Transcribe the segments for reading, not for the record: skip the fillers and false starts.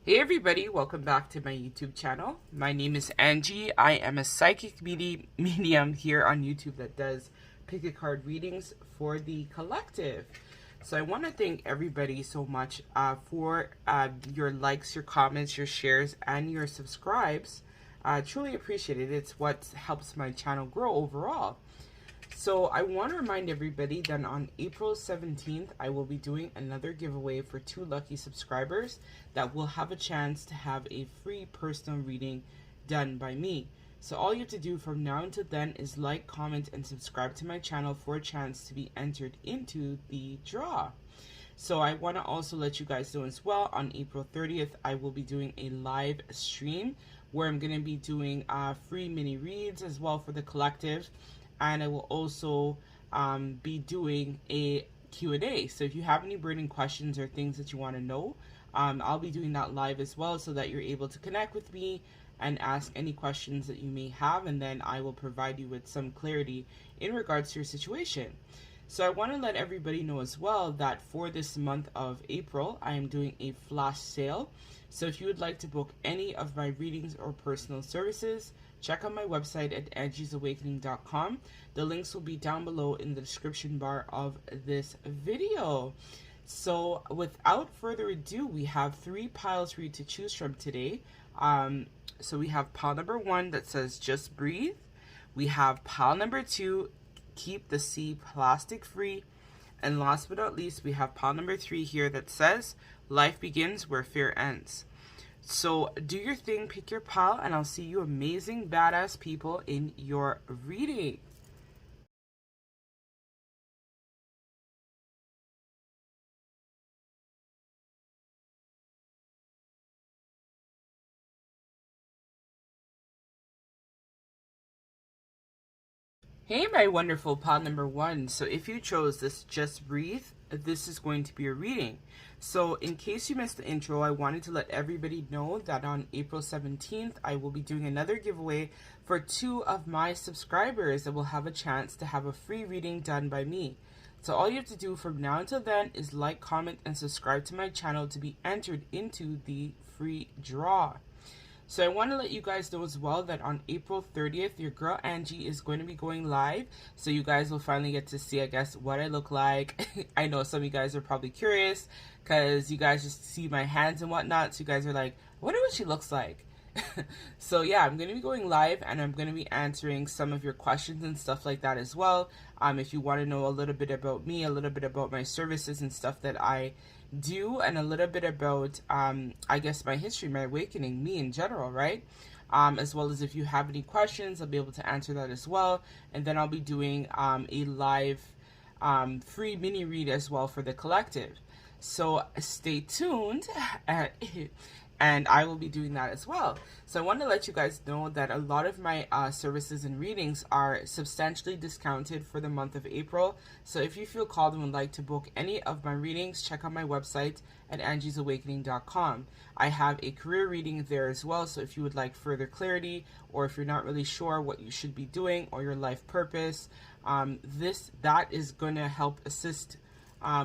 Hey everybody, welcome back to my YouTube channel. My name is Angie. I am a psychic medium here on YouTube that does pick a card readings for the collective. So I want to thank everybody so much for your likes, your comments, your shares, and your subscribes. I truly appreciate it. It's what helps my channel grow overall. So I want to remind everybody that on April 17th, I will be doing another giveaway for 2 lucky subscribers that will have a chance to have a free personal reading done by me. So all you have to do from now until then is like, comment, and subscribe to my channel for a chance to be entered into the draw. So I want to also let you guys know as well, on April 30th, I will be doing a live stream where I'm going to be doing free mini reads as well for the collective. And I will also be doing a Q&A. So if you have any burning questions or things that you want to know, I'll be doing that live as well so that you're able to connect with me and ask any questions that you may have. And then I will provide you with some clarity in regards to your situation. So I want to let everybody know as well that for this month of April, I am doing a flash sale. So if you would like to book any of my readings or personal services, check out my website at angiesawakening.com. The links will be down below in the description bar of this video. So without further ado, we have 3 piles for you to choose from today. So we have pile number 1 that says just breathe. We have pile number 2, keep the sea plastic free. And last but not least, we have pile number 3 here that says life begins where fear ends. So do your thing, pick your pile, and I'll see you amazing, badass people in your reading. Hey, my wonderful pile number 1. So if you chose this just breathe, this is going to be a reading. So in case you missed the intro, I wanted to let everybody know that on April 17th, I will be doing another giveaway for 2 of my subscribers that will have a chance to have a free reading done by me. So all you have to do from now until then is like, comment, and subscribe to my channel to be entered into the free draw. So I want to let you guys know as well that on April 30th, your girl Angie is going to be going live. So you guys will finally get to see, I guess, what I look like. I know some of you guys are probably curious because you guys just see my hands and whatnot. So you guys are like, I wonder what she looks like. So yeah, I'm going to be going live and I'm going to be answering some of your questions and stuff like that as well. If you want to know a little bit about me, a little bit about my services and stuff that I do, and a little bit about I guess my history, my awakening, me in general, right? As well as if you have any questions, I'll be able to answer that as well. And then I'll be doing a live free mini read as well for the collective. So stay tuned and I will be doing that as well. So I want to let you guys know that a lot of my services and readings are substantially discounted for the month of April. So if you feel called and would like to book any of my readings, check out my website at angiesawakening.com. I have a career reading there as well. So if you would like further clarity, or if you're not really sure what you should be doing or your life purpose, that is going to help assist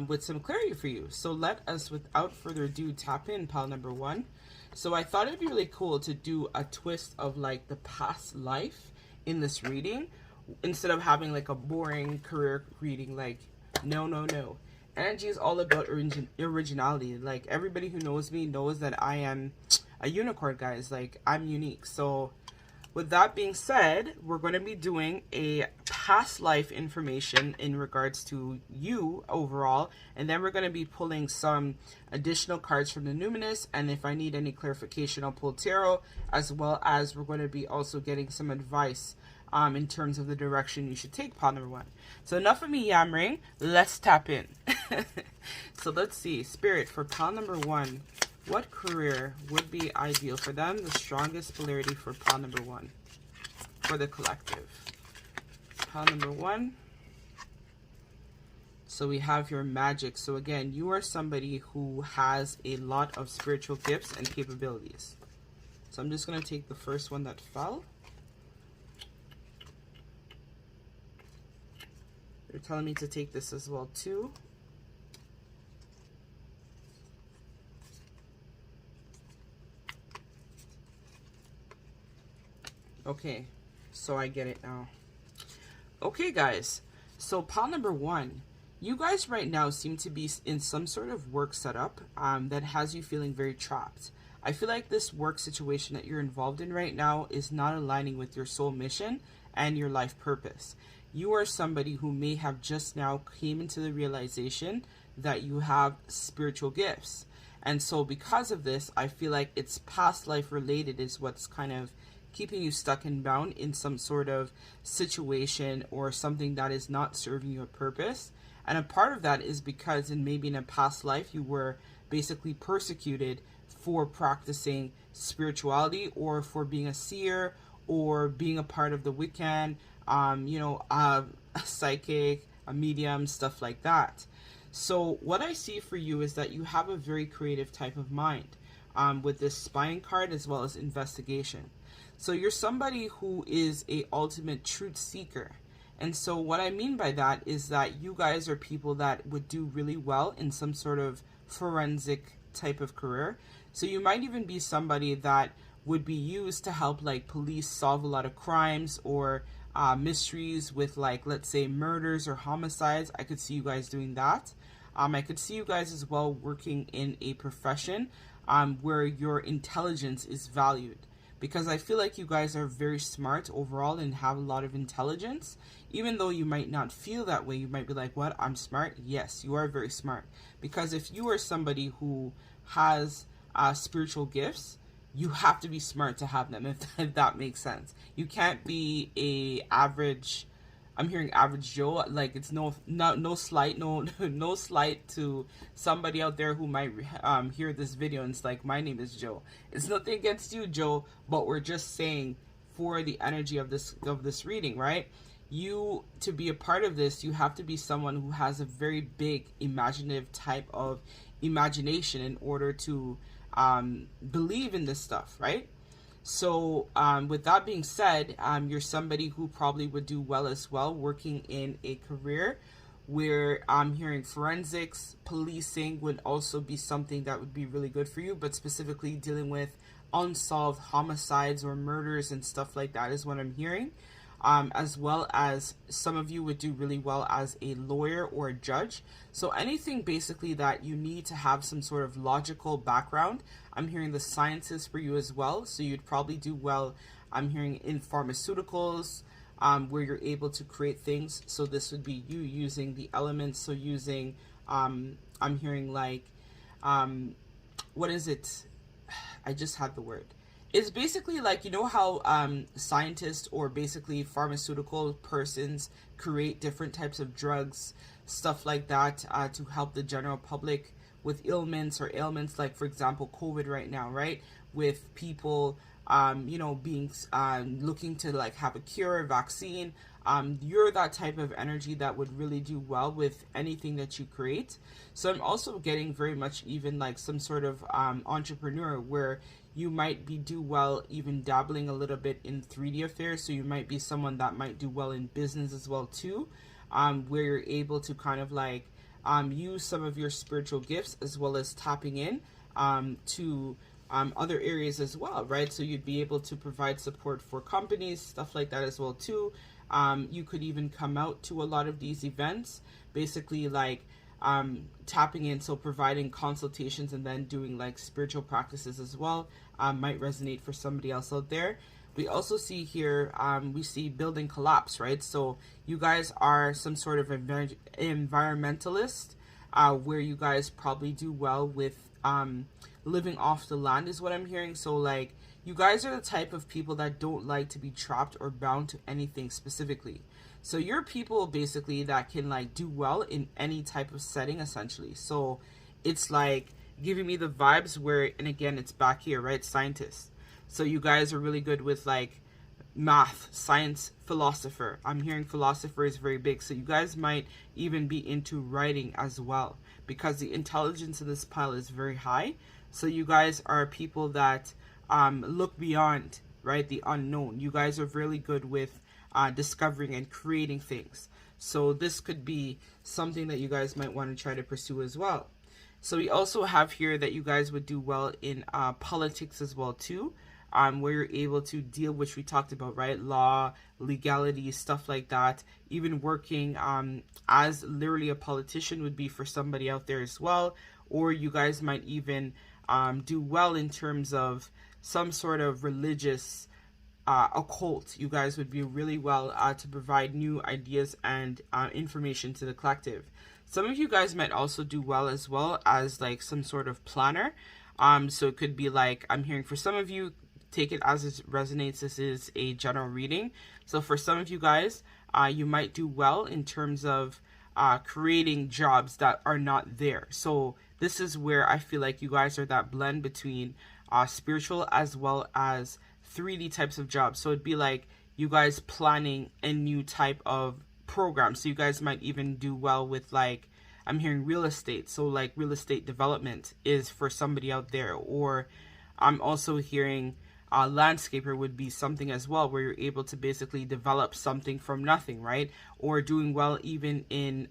with some clarity for you. So let us, without further ado, tap in pile number 1. So I thought it'd be really cool to do a twist of like the past life in this reading instead of having like a boring career reading. Like, no. Angie is all about originality. Like, everybody who knows me knows that I am a unicorn, guys. Like, I'm unique. So with that being said, we're going to be doing a past life information in regards to you overall, and then we're going to be pulling some additional cards from the numinous, and if I need any clarification, I'll pull tarot, as well as we're going to be also getting some advice in terms of the direction you should take pile number 1. So enough of me yammering, let's tap in. So let's see, Spirit, for pile number 1, what career would be ideal for them? The strongest polarity for pile number 1 for the collective. Pile number 1. So we have your magic. So again, you are somebody who has a lot of spiritual gifts and capabilities. So I'm just going to take the first one that fell. They're telling me to take this as well too. Okay, so I get it now. Okay, guys. So pile number 1. You guys right now seem to be in some sort of work setup that has you feeling very trapped. I feel like this work situation that you're involved in right now is not aligning with your soul mission and your life purpose. You are somebody who may have just now came into the realization that you have spiritual gifts. And so because of this, I feel like it's past life related is what's kind of keeping you stuck and bound in some sort of situation or something that is not serving you a purpose. And a part of that is because maybe in a past life you were basically persecuted for practicing spirituality or for being a seer or being a part of the Wiccan, a psychic, a medium, stuff like that. So what I see for you is that you have a very creative type of mind with this spying card as well as investigation. So you're somebody who is a ultimate truth seeker. And so what I mean by that is that you guys are people that would do really well in some sort of forensic type of career. So you might even be somebody that would be used to help like police solve a lot of crimes or mysteries with like, let's say, murders or homicides. I could see you guys doing that. I could see you guys as well working in a profession where your intelligence is valued. Because I feel like you guys are very smart overall and have a lot of intelligence. Even though you might not feel that way, you might be like, what, I'm smart? Yes, you are very smart. Because if you are somebody who has spiritual gifts, you have to be smart to have them, if that makes sense. You can't be a average, I'm hearing average Joe, like it's no slight to somebody out there who might hear this video and it's like, my name is Joe. It's nothing against you, Joe, but we're just saying for the energy of this reading, right? You, to be a part of this, you have to be someone who has a very big imaginative type of imagination in order to believe in this stuff, right? So with that being said, you're somebody who probably would do well as well working in a career where I'm hearing forensics, policing would also be something that would be really good for you, but specifically dealing with unsolved homicides or murders and stuff like that is what I'm hearing. As well as some of you would do really well as a lawyer or a judge. So anything basically that you need to have some sort of logical background. I'm hearing the sciences for you as well. So you'd probably do well, I'm hearing, in pharmaceuticals, where you're able to create things. So this would be you using the elements. So using, I'm hearing like, what is it? I just had the word. It's basically like, you know how scientists or basically pharmaceutical persons create different types of drugs, stuff like that, to help the general public with ailments, like, for example, COVID right now, right? With people, being looking to like have a cure, a vaccine. You're that type of energy that would really do well with anything that you create. So I'm also getting very much even like some sort of entrepreneur where you might do well even dabbling a little bit in 3D affairs. So you might be someone that might do well in business as well too, where you're able to kind of like use some of your spiritual gifts as well as tapping in to other areas as well, right? So you'd be able to provide support for companies, stuff like that as well too. You could even come out to a lot of these events, basically like tapping in, so providing consultations and then doing like spiritual practices as well might resonate for somebody else out there. We also see here, we see building collapse, right? So you guys are some sort of environmentalist, where you guys probably do well with living off the land is what I'm hearing. So like you guys are the type of people that don't like to be trapped or bound to anything specifically. So you're people basically that can like do well in any type of setting essentially. So it's like giving me the vibes where, and again, it's back here, right? Scientists. So you guys are really good with like math, science, philosopher. I'm hearing philosopher is very big. So you guys might even be into writing as well because the intelligence in this pile is very high. So you guys are people that look beyond, right, the unknown. You guys are really good with discovering and creating things. So this could be something that you guys might want to try to pursue as well. So we also have here that you guys would do well in politics as well too. where you're able to deal, which we talked about, right? Law, legality, stuff like that. Even working as literally a politician would be for somebody out there as well. Or you guys might even do well in terms of some sort of religious occult. You guys would be really well to provide new ideas and information to the collective. Some of you guys might also do well as like some sort of planner. So it could be like, I'm hearing for some of you, take it as it resonates. This is a general reading. So for some of you guys, you might do well in terms of creating jobs that are not there. So this is where I feel like you guys are that blend between spiritual as well as 3D types of jobs. So it'd be like you guys planning a new type of program. So you guys might even do well with, like, I'm hearing real estate. So like real estate development is for somebody out there. Or I'm also hearing landscaper would be something as well, where you're able to basically develop something from nothing, right? Or doing well even in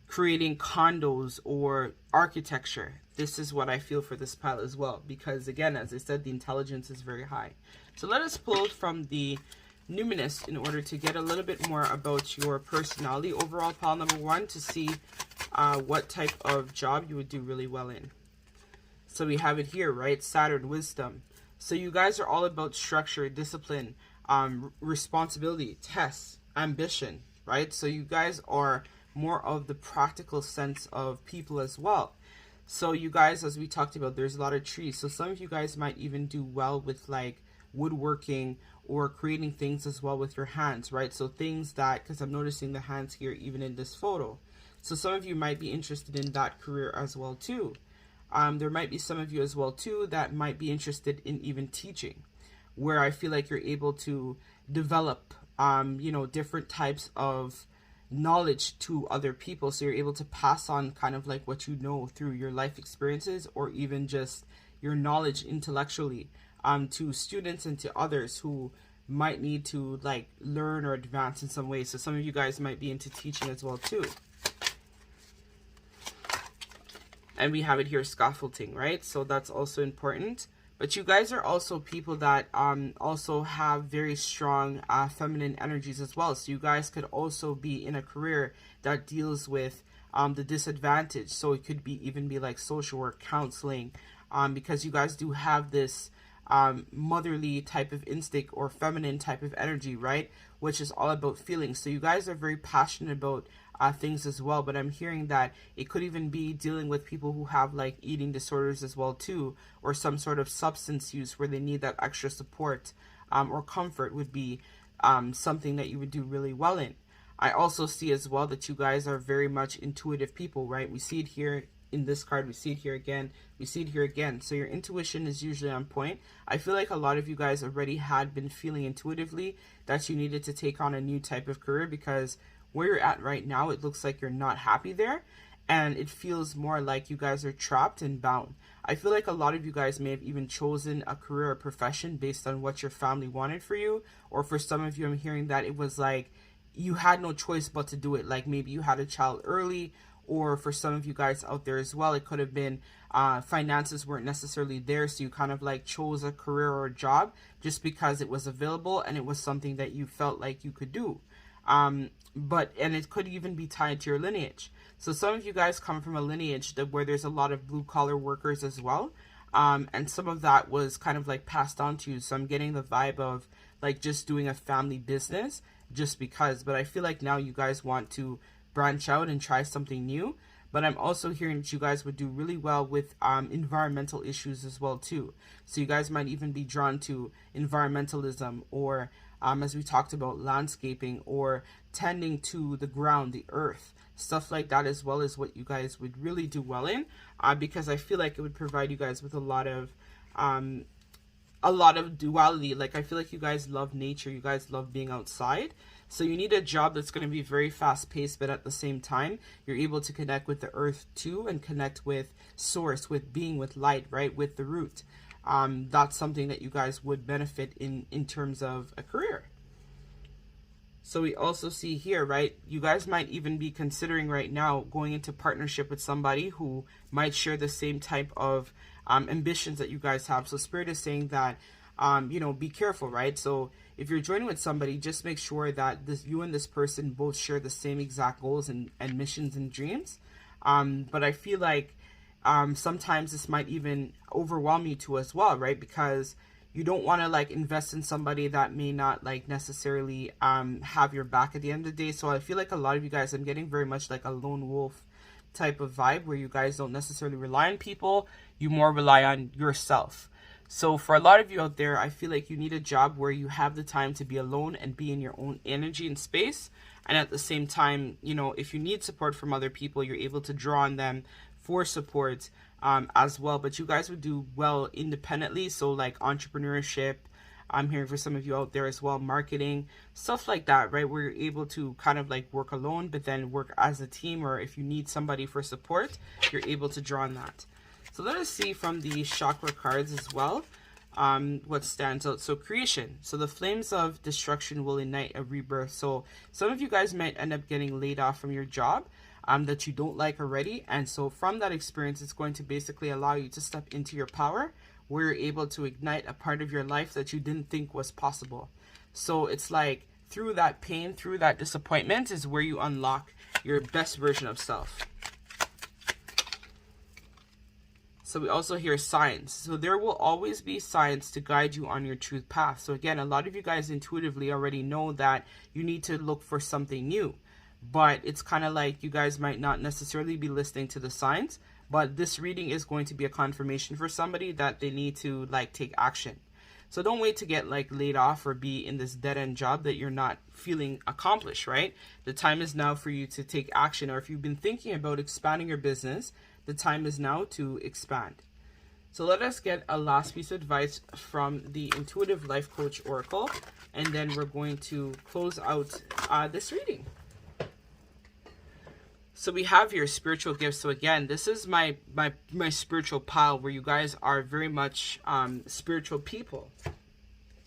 creating condos or architecture. This is what I feel for this pile as well, because again, as I said, the intelligence is very high. So let us pull from the numinous in order to get a little bit more about your personality overall, pile number 1, to see what type of job you would do really well in. So we have it here, right? Saturn, wisdom. So you guys are all about structure, discipline, responsibility, tests, ambition, right? So you guys are more of the practical sense of people as well. So you guys, as we talked about, there's a lot of trees. So some of you guys might even do well with like woodworking or creating things as well with your hands, right? So things that, because I'm noticing the hands here even in this photo. So some of you might be interested in that career as well too. There might be some of you as well too that might be interested in even teaching, where I feel like you're able to develop, different types of knowledge to other people. So you're able to pass on kind of like what you know through your life experiences, or even just your knowledge intellectually to students and to others who might need to like learn or advance in some way. So some of you guys might be into teaching as well too. And we have it here, scaffolding, right? So that's also important. But you guys are also people that also have very strong feminine energies as well. So you guys could also be in a career that deals with the disadvantaged. So it could be even be like social work, counseling, because you guys do have this motherly type of instinct or feminine type of energy, right? Which is all about feelings. So you guys are very passionate about things as well, but I'm hearing that it could even be dealing with people who have like eating disorders as well too, or some sort of substance use where they need that extra support or comfort would be something that you would do really well in. I also see as well that you guys are very much intuitive people, right? We see it here in this card, we see it here again, we see it here again. So your intuition is usually on point. I feel like a lot of you guys already had been feeling intuitively that you needed to take on a new type of career, because where you're at right now, it looks like you're not happy there, and it feels more like you guys are trapped and bound. I feel like a lot of you guys may have even chosen a career or profession based on what your family wanted for you, or for some of you, I'm hearing that it was like you had no choice but to do it. Like maybe you had a child early, or for some of you guys out there as well, it could have been finances weren't necessarily there, so you kind of like chose a career or a job just because it was available and it was something that you felt like you could do. And it could even be tied to your lineage. So some of you guys come from a lineage where there's a lot of blue collar workers as well. And some of that was kind of like passed on to you. So I'm getting the vibe of like just doing a family business just because, but I feel like now you guys want to branch out and try something new. But I'm also hearing that you guys would do really well with environmental issues as well too. So you guys might even be drawn to environmentalism, or as we talked about, landscaping, or tending to the ground, the earth, stuff like that, as well as what you guys would really do well in, because I feel like it would provide you guys with a lot of duality. Like I feel like you guys love nature, you guys love being outside. So you need a job that's going to be very fast paced, but at the same time, you're able to connect with the earth too, and connect with source, with being, with light, right? With the root. That's something that you guys would benefit in terms of a career. So we also see here, right, you guys might even be considering right now going into partnership with somebody who might share the same type of ambitions that you guys have. So Spirit is saying that be careful, right? So if you're joining with somebody, just make sure that you and this person both share the same exact goals and missions and dreams. But I feel like sometimes this might even overwhelm you too as well, right? Because you don't want to like invest in somebody that may not like necessarily have your back at the end of the day. So I feel like a lot of you guys, I'm getting very much like a lone wolf type of vibe where you guys don't necessarily rely on people, you more rely on yourself. So for a lot of you out there, I feel like you need a job where you have the time to be alone and be in your own energy and space. And at the same time, if you need support from other people, you're able to draw on them for support as well. But you guys would do well independently. So like entrepreneurship, I'm hearing for some of you out there as well, marketing, stuff like that, right? Where you're able to kind of like work alone, but then work as a team, or if you need somebody for support, you're able to draw on that. So let us see from the chakra cards as well, what stands out. So creation. So the flames of destruction will ignite a rebirth. So some of you guys might end up getting laid off from your job that you don't like already. And so from that experience, it's going to basically allow you to step into your power, where you're able to ignite a part of your life that you didn't think was possible. So it's like through that pain, through that disappointment is where you unlock your best version of self. So we also hear signs. So there will always be signs to guide you on your truth path. So again, a lot of you guys intuitively already know that you need to look for something new. But it's kind of like you guys might not necessarily be listening to the signs. But this reading is going to be a confirmation for somebody that they need to like take action. So don't wait to get like laid off or be in this dead-end job that you're not feeling accomplished, right? The time is now for you to take action. Or if you've been thinking about expanding your business, the time is now to expand. So let us get a last piece of advice from the Intuitive Life Coach Oracle, and then we're going to close out this reading. So we have your spiritual gifts. So again, this is my spiritual pile, where you guys are very much spiritual people.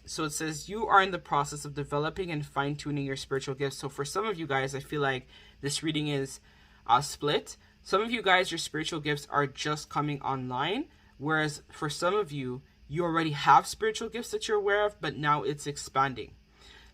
So it says you are in the process of developing and fine-tuning your spiritual gifts. So for some of you guys, I feel like this reading is split. Some of you guys, your spiritual gifts are just coming online, whereas for some of you, you already have spiritual gifts that you're aware of, but now it's expanding.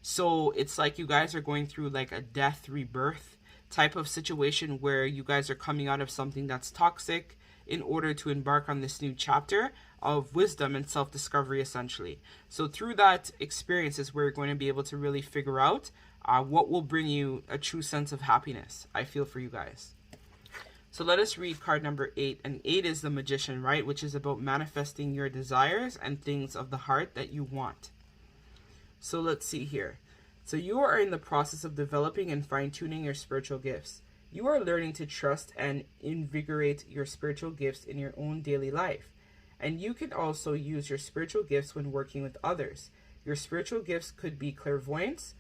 So it's like you guys are going through like a death rebirth type of situation, where you guys are coming out of something that's toxic in order to embark on this new chapter of wisdom and self-discovery, essentially. So through that experience is where you're going to be able to really figure out what will bring you a true sense of happiness, I feel, for you guys. So let us read card number 8. And 8 is the Magician, right? Which is about manifesting your desires and things of the heart that you want. So let's see here. So you are in the process of developing and fine-tuning your spiritual gifts. You are learning to trust and invigorate your spiritual gifts in your own daily life. And you can also use your spiritual gifts when working with others. Your spiritual gifts could be clairvoyance,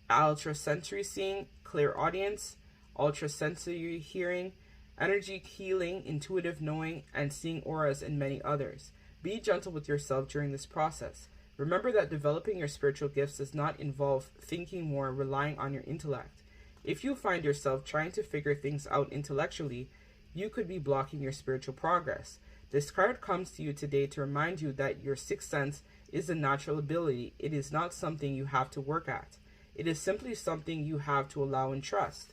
ultrasensory seeing, clairaudience, ultrasensory hearing, energy healing, intuitive knowing, and seeing auras, and many others. Be gentle with yourself during this process. Remember that developing your spiritual gifts does not involve thinking more, relying on your intellect. If you find yourself trying to figure things out intellectually, you could be blocking your spiritual progress. This card comes to you today to remind you that your sixth sense is a natural ability. It is not something you have to work at. It is simply something you have to allow and trust.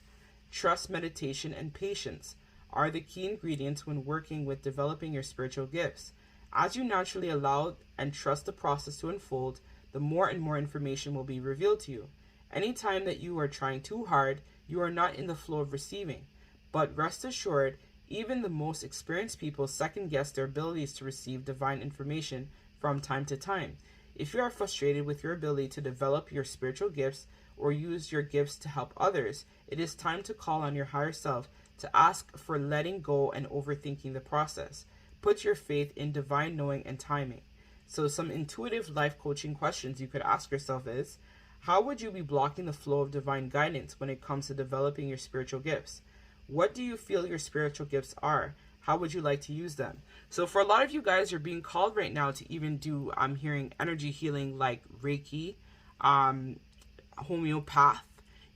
Trust, meditation, and patience are the key ingredients when working with developing your spiritual gifts. As you naturally allow and trust the process to unfold, the more and more information will be revealed to you. Anytime that you are trying too hard, you are not in the flow of receiving. But rest assured, even the most experienced people second-guess their abilities to receive divine information from time to time. If you are frustrated with your ability to develop your spiritual gifts or use your gifts to help others, it is time to call on your higher self to ask for letting go and overthinking the process. Put your faith in divine knowing and timing. So some intuitive life coaching questions you could ask yourself is, how would you be blocking the flow of divine guidance when it comes to developing your spiritual gifts? What do you feel your spiritual gifts are? How would you like to use them? So for a lot of you guys, you're being called right now to even do, I'm hearing energy healing like Reiki, homeopath.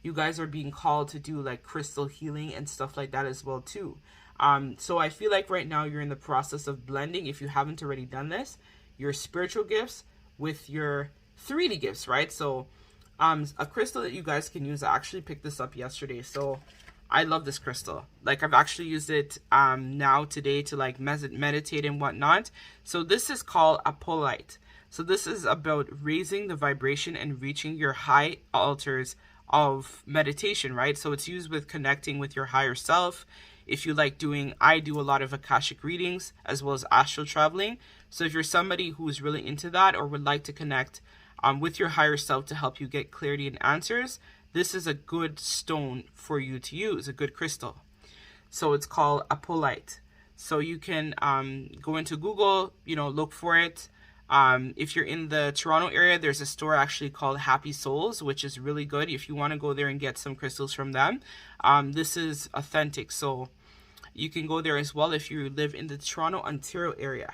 You guys are being called to do like crystal healing and stuff like that as well too. So I feel like right now you're in the process of blending, if you haven't already done this, your spiritual gifts with your 3D gifts, right? So a crystal that you guys can use, I actually picked this up yesterday, so I love this crystal. Like, I've actually used it now today to like meditate and whatnot. So this is called apolite. So this is about raising the vibration and reaching your high altars of meditation, right? So it's used with connecting with your higher self. If you like doing, I do a lot of Akashic readings as well as astral traveling. So if you're somebody who's really into that or would like to connect with your higher self to help you get clarity and answers, this is a good stone for you to use, a good crystal. So it's called apolite. So you can go into Google, look for it. If you're in the Toronto area, there's a store actually called Happy Souls, which is really good if you want to go there and get some crystals from them. This is authentic, so you can go there as well if you live in the Toronto, Ontario area.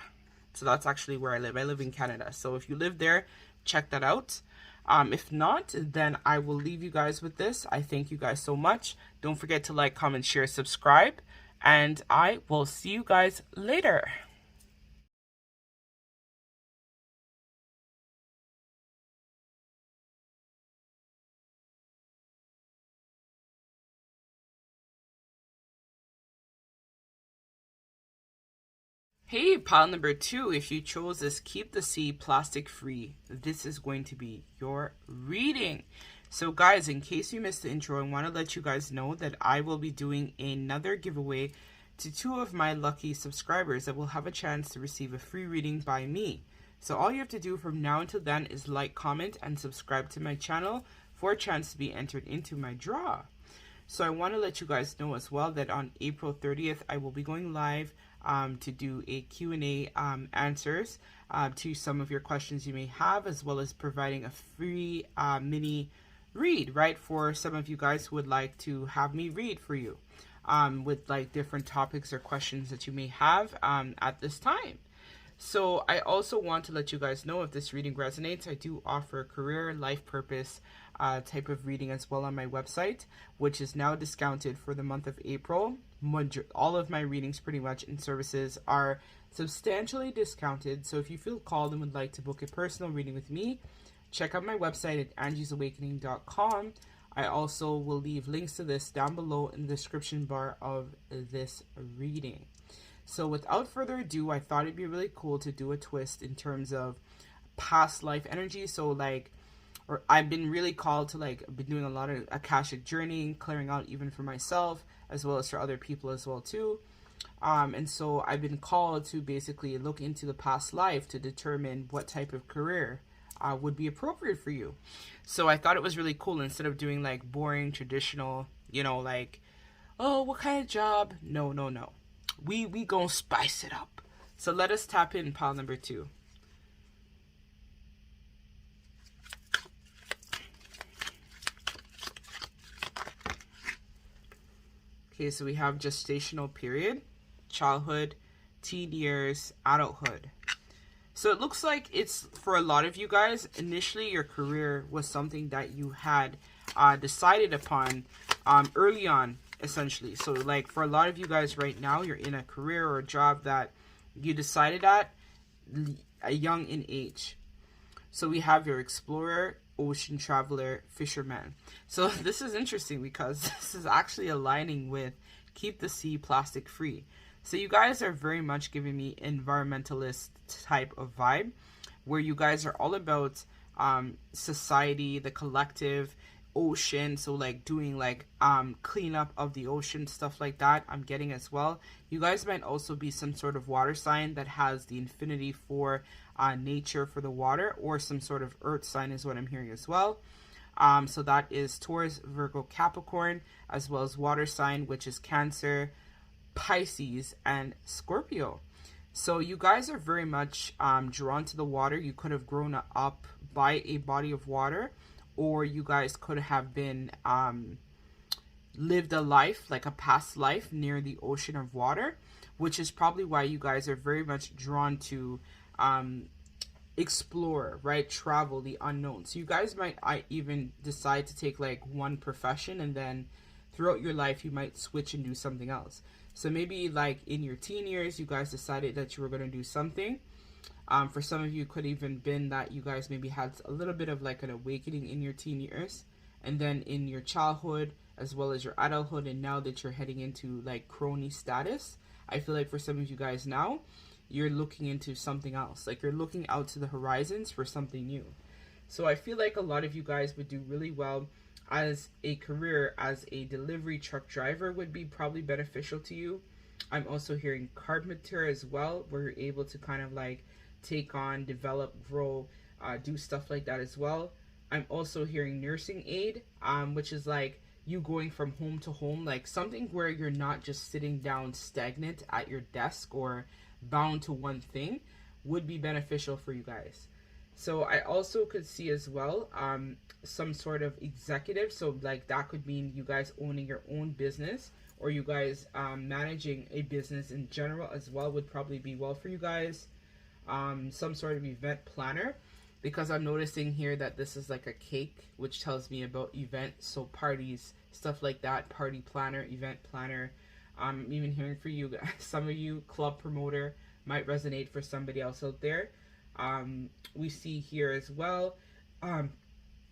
So that's actually where I live. I live in Canada. So if you live there, check that out. If not, then I will leave you guys with this. I thank you guys so much. Don't forget to like, comment, share, subscribe, and I will see you guys later. Hey, pile number 2, if you chose this Keep the Sea Plastic Free, this is going to be your reading. So guys, in case you missed the intro, I want to let you guys know that I will be doing another giveaway to 2 of my lucky subscribers that will have a chance to receive a free reading by me. So all you have to do from now until then is like, comment, and subscribe to my channel for a chance to be entered into my draw. So I want to let you guys know as well that on April 30th, I will be going live to do a Q&A answers to some of your questions you may have, as well as providing a free mini read, right, for some of you guys who would like to have me read for you with like different topics or questions that you may have at this time. So I also want to let you guys know, if this reading resonates, I do offer career, life purpose type of reading as well on my website, which is now discounted for the month of April. All of my readings pretty much and services are substantially discounted. So if you feel called and would like to book a personal reading with me, check out my website at angiesawakening.com. I also will leave links to this down below in the description bar of this reading. So without further ado, I thought it'd be really cool to do a twist in terms of past life energy. So like, I've been really called to like, been doing a lot of Akashic journeying, clearing out even for myself, as well as for other people as well too. And so I've been called to basically look into the past life to determine what type of career would be appropriate for you. So I thought it was really cool, instead of doing like boring, traditional, like, oh, what kind of job? No. We gonna spice it up. So let us tap in pile number 2. Okay, so we have gestational period, childhood, teen years, adulthood. So it looks like it's, for a lot of you guys, initially your career was something that you had decided upon early on, essentially. So like for a lot of you guys right now, you're in a career or a job that you decided at young in age. So we have your explorer, ocean traveler, fisherman. So this is interesting because this is actually aligning with Keep the Sea Plastic Free. So you guys are very much giving me environmentalist type of vibe, where you guys are all about society, the collective, ocean. So like doing like cleanup of the ocean, stuff like that, I'm getting as well. You guys might also be some sort of water sign that has the infinity for nature, for the water, or some sort of earth sign is what I'm hearing as well. So that is Taurus, Virgo, Capricorn, as well as water sign, which is Cancer, Pisces, and Scorpio. So you guys are very much drawn to the water. You could have grown up by a body of water, or you guys could have been lived a life, like a past life, near the ocean of water, which is probably why you guys are very much drawn to explore, right? Travel the unknown. So you guys might even decide to take like one profession, and then throughout your life you might switch and do something else. So maybe like in your teen years, you guys decided that you were going to do something, For some of you, it could even been that you guys maybe had a little bit of like an awakening in your teen years, and then in your childhood as well as your adulthood, and now that you're heading into like crony status, I feel like for some of you guys now, you're looking into something else. Like you're looking out to the horizons for something new. So I feel like a lot of you guys would do really well as a career as a delivery truck driver would be probably beneficial to you. I'm also hearing carpenter as well, where you're able to kind of like take on, develop, grow, do stuff like that as well. I'm also hearing nursing aid, which is like you going from home to home, like something where you're not just sitting down stagnant at your desk or bound to one thing would be beneficial for you guys. So I also could see as well some sort of executive. So like that could mean you guys owning your own business, or you guys managing a business in general as well would probably be well for you guys. Some sort of event planner, because I'm noticing here that this is like a cake, which tells me about events, so parties, stuff like that. Party planner, event planner. I'm even hearing for you guys, some of you, club promoter might resonate for somebody else out there. We see here as well,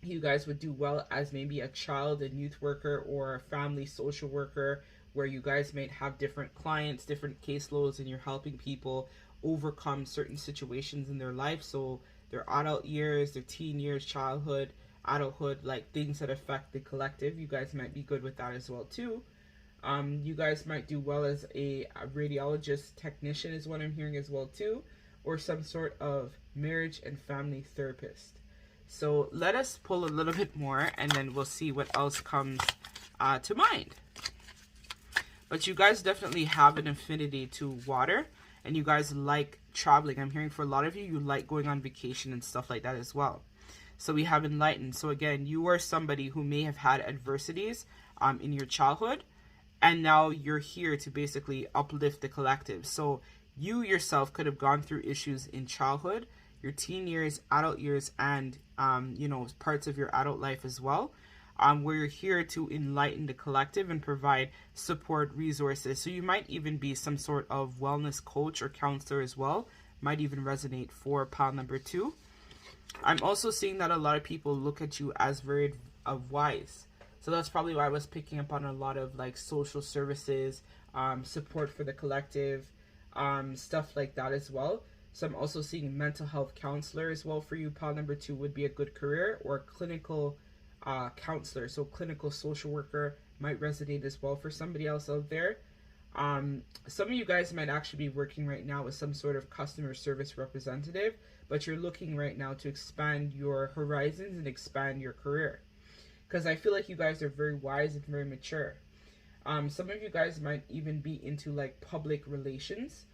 you guys would do well as maybe a child and youth worker or a family social worker, where you guys might have different clients, different caseloads, and you're helping people overcome certain situations in their life. So their adult years, their teen years, childhood, adulthood, like things that affect the collective. You guys might be good with that as well too. You guys might do well as a radiologist technician is what I'm hearing as well too, or some sort of marriage and family therapist. So let us pull a little bit more, and then we'll see what else comes to mind. But you guys definitely have an affinity to water, and you guys like traveling. I'm hearing for a lot of you, you like going on vacation and stuff like that as well. So we have enlightened. So again, you are somebody who may have had adversities in your childhood, and now you're here to basically uplift the collective. So you yourself could have gone through issues in childhood, your teen years, adult years, and parts of your adult life as well, where you're here to enlighten the collective and provide support, resources. So you might even be some sort of wellness coach or counselor as well. Might even resonate for pile number 2. I'm also seeing that a lot of people look at you as very wise. So that's probably why I was picking up on a lot of like social services, support for the collective, stuff like that as well. So I'm also seeing mental health counselor as well for you. Pile number 2 would be a good career, or clinical counselor. So clinical social worker might resonate as well for somebody else out there. Some of you guys might actually be working right now with some sort of customer service representative, but you're looking right now to expand your horizons and expand your career, because I feel like you guys are very wise and very mature. Some of you guys might even be into like public relations.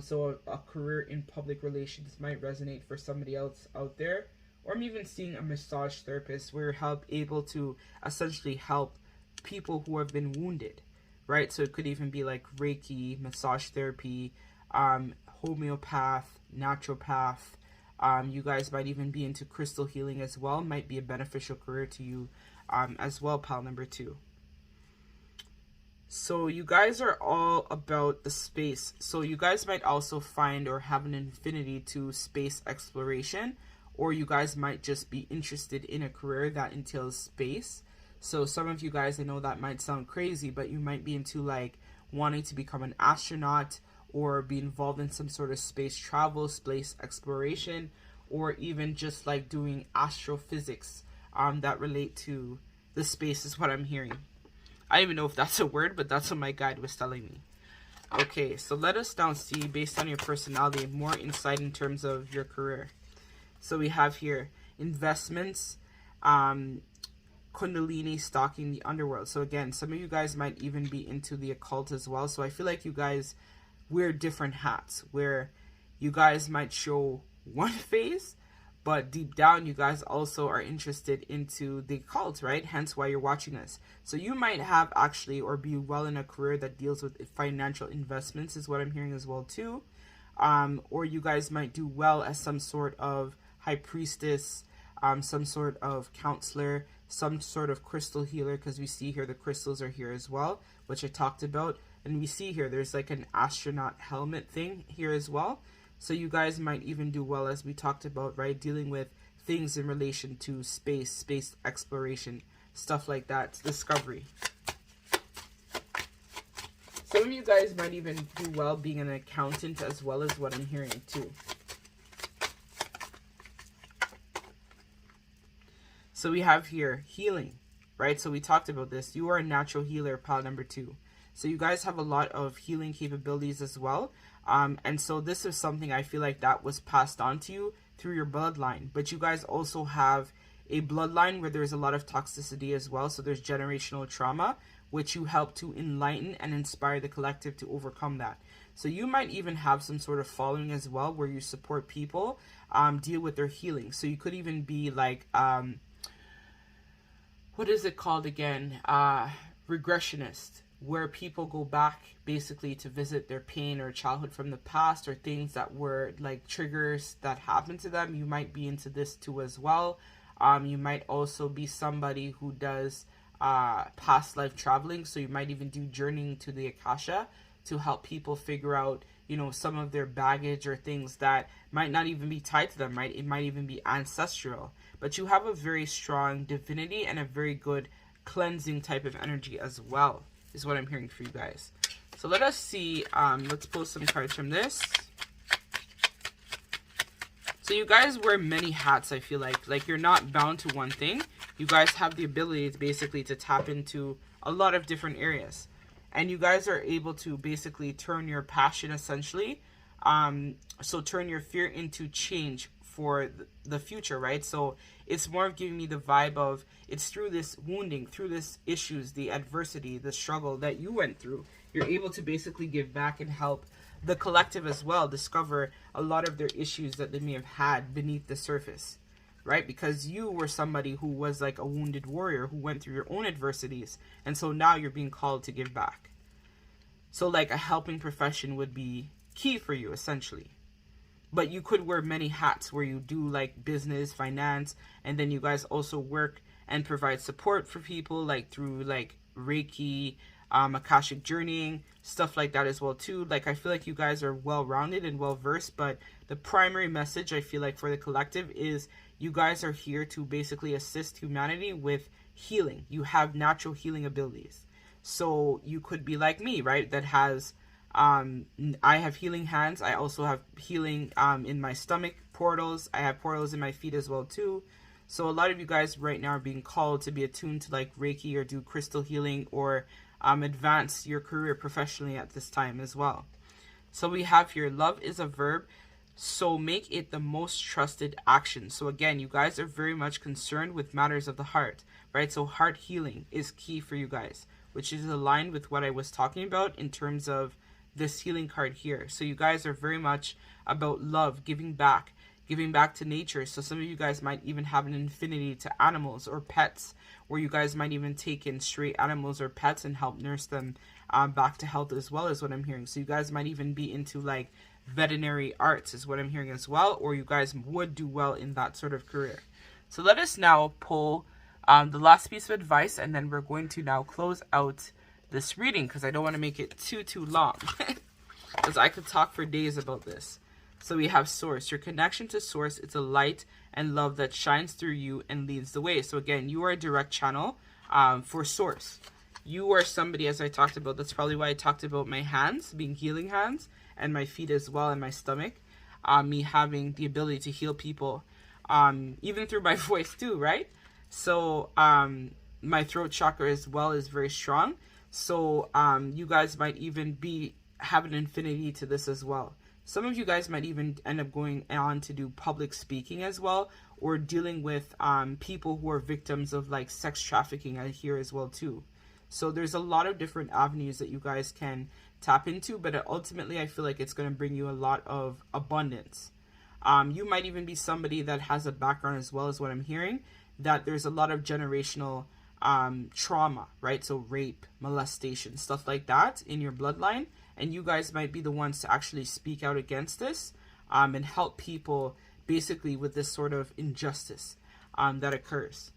So a career in public relations might resonate for somebody else out there. Or I'm even seeing a massage therapist, where you're able to essentially help people who have been wounded, right? So it could even be like Reiki, massage therapy, homeopath, naturopath. You guys might even be into crystal healing as well. Might be a beneficial career to you as well, pile number 2. So you guys are all about the space. So you guys might also find or have an affinity to space exploration, or you guys might just be interested in a career that entails space. So some of you guys, I know that might sound crazy, but you might be into like wanting to become an astronaut, or be involved in some sort of space travel, space exploration, or even just like doing astrophysics that relate to the space is what I'm hearing. I don't even know if that's a word, but that's what my guide was telling me. Okay, so let us now see, based on your personality, more insight in terms of your career. So we have here investments, Kundalini, stalking the underworld. So again, some of you guys might even be into the occult as well. So I feel like you guys wear different hats, where you guys might show one face, but deep down you guys also are interested into the occult, right? Hence why you're watching us. So you might have actually, or be well in a career that deals with financial investments is what I'm hearing as well too. Or you guys might do well as some sort of high priestess, some sort of counselor, some sort of crystal healer, because we see here the crystals are here as well, which I talked about. And we see here there's like an astronaut helmet thing here as well. So you guys might even do well, as we talked about, right? Dealing with things in relation to space exploration, stuff like that, discovery. Some of you guys might even do well being an accountant as well, as what I'm hearing too. So we have here healing, right? So we talked about this. You are a natural healer, pile number 2. So you guys have a lot of healing capabilities as well. And so this is something I feel like that was passed on to you through your bloodline. But you guys also have a bloodline where there's a lot of toxicity as well. So there's generational trauma, which you help to enlighten and inspire the collective to overcome that. So you might even have some sort of following as well, where you support people deal with their healing. So you could even be like, what is it called again? Regressionist, where people go back basically to visit their pain or childhood from the past, or things that were like triggers that happened to them. You might be into this too as well. You might also be somebody who does past life traveling. So you might even do journeying to the Akasha to help people figure out, you know, some of their baggage or things that might not even be tied to them, right? It might even be ancestral. But you have a very strong divinity and a very good cleansing type of energy as well, is what I'm hearing for you guys. So let us see. Let's pull some cards from this. So you guys wear many hats, I feel like. Like, you're not bound to one thing. You guys have the ability to basically to tap into a lot of different areas. And you guys are able to basically turn your passion, essentially. So turn your fear into change for the future, right? So it's more of giving me the vibe of, it's through this wounding, through this issues, the adversity, the struggle that you went through, you're able to basically give back and help the collective as well discover a lot of their issues that they may have had beneath the surface, right? Because you were somebody who was like a wounded warrior who went through your own adversities, and so now you're being called to give back. So like a helping profession would be key for you, essentially. But you could wear many hats where you do like business, finance, and then you guys also work and provide support for people, like through like Reiki, Akashic journeying, stuff like that as well too. Like, I feel like you guys are well-rounded and well-versed, but the primary message I feel like for the collective is you guys are here to basically assist humanity with healing. You have natural healing abilities. So you could be like me, right? That has, I have healing hands. I also have healing in my stomach, portals. I have portals in my feet as well too. So a lot of you guys right now are being called to be attuned to like Reiki or do crystal healing or advance your career professionally at this time as well. So we have here, love is a verb, so make it the most trusted action. So again, you guys are very much concerned with matters of the heart, right? So heart healing is key for you guys, which is aligned with what I was talking about in terms of this healing card here. So you guys are very much about love, giving back to nature. So some of you guys might even have an affinity to animals or pets, where you guys might even take in stray animals or pets and help nurse them back to health as well, is what I'm hearing. So you guys might even be into like veterinary arts, is what I'm hearing as well, or you guys would do well in that sort of career. So let us now pull the last piece of advice, and then we're going to now close out this reading, because I don't want to make it too long, because I could talk for days about this. So we have source. Your connection to source, it's a light and love that shines through you and leads the way. So again, you are a direct channel for source. You are somebody, as I talked about, that's probably why I talked about my hands being healing hands, and my feet as well, and my stomach, me having the ability to heal people, even through my voice too, right? So my throat chakra as well is very strong. So you guys might even have an affinity to this as well. Some of you guys might even end up going on to do public speaking as well, or dealing with people who are victims of like sex trafficking, I hear as well too. So there's a lot of different avenues that you guys can tap into, but ultimately I feel like it's going to bring you a lot of abundance. You might even be somebody that has a background as well, as what I'm hearing, that there's a lot of generational trauma, right? So rape, molestation, stuff like that in your bloodline. And you guys might be the ones to actually speak out against this and help people basically with this sort of injustice that occurs.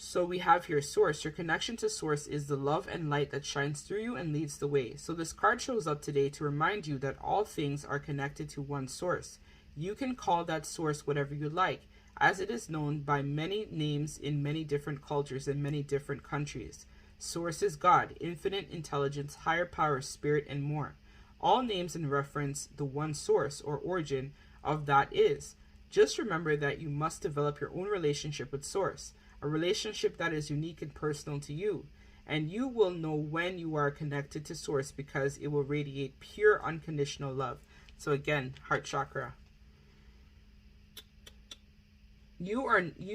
So we have here source. Your connection to source is the love and light that shines through you and leads the way. So this card shows up today to remind you that all things are connected to one source. You can call that source whatever you like, as it is known by many names in many different cultures and many different countries. Source is God, infinite intelligence, higher power, spirit, and more. All names in reference the one source or origin of that is. Just remember that you must develop your own relationship with source, a relationship that is unique and personal to you. And you will know when you are connected to source because it will radiate pure unconditional love. So again, heart chakra. You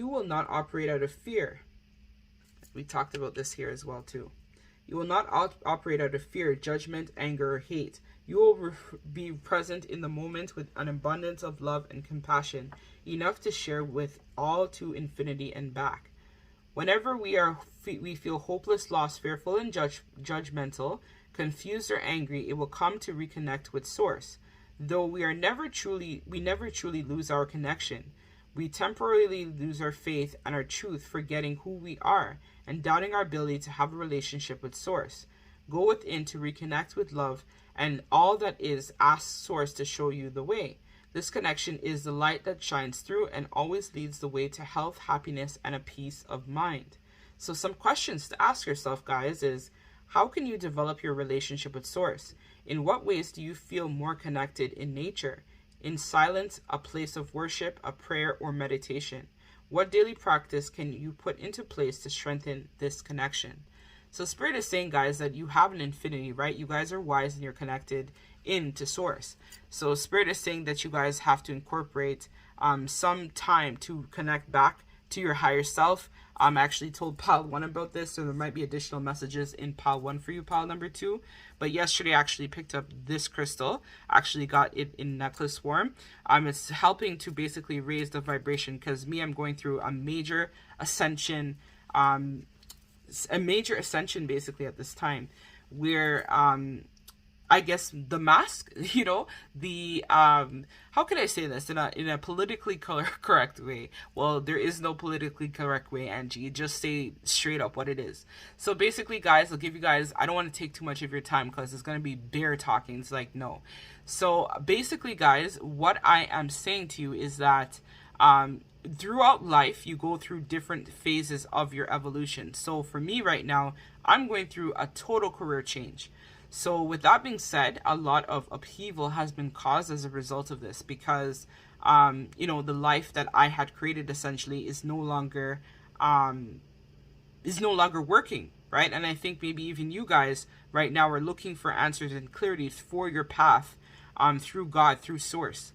will not operate out of fear. We talked about this here as well too. You will not operate out of fear, judgment, anger, or hate. You will be present in the moment with an abundance of love and compassion, enough to share with all to infinity and back. Whenever we feel hopeless, lost, fearful, and judgmental, confused, or angry, it will come to reconnect with source. Though we never truly lose our connection. We temporarily lose our faith and our truth, forgetting who we are and doubting our ability to have a relationship with source. Go within to reconnect with love and all that is. Ask source to show you the way. This connection is the light that shines through and always leads the way to health, happiness, and a peace of mind. So some questions to ask yourself, guys, is how can you develop your relationship with source? In what ways do you feel more connected in nature? In silence, a place of worship, a prayer, or meditation? What daily practice can you put into place to strengthen this connection? So Spirit is saying, guys, that you have an infinity, right? You guys are wise and you're connected into source. So Spirit is saying that you guys have to incorporate some time to connect back to your higher self. I actually told pile 1 about this, so there might be additional messages in pile 1 for you, pile number 2. But yesterday I actually picked up this crystal. I actually got it in necklace form. It's helping to basically raise the vibration because I'm going through a major ascension, basically at this time, where I guess the mask, the how can I say this in a politically correct way? Well, there is no politically correct way, Angie. You just say straight up what it is. So basically, guys, I'll give you guys, I don't want to take too much of your time because it's going to be bear talking. It's like, no. So basically, guys, what I am saying to you is that throughout life, you go through different phases of your evolution. So for me right now, I'm going through a total career change. So with that being said, a lot of upheaval has been caused as a result of this because, the life that I had created essentially is no longer working, right? And I think maybe even you guys right now are looking for answers and clarity for your path through God, through source.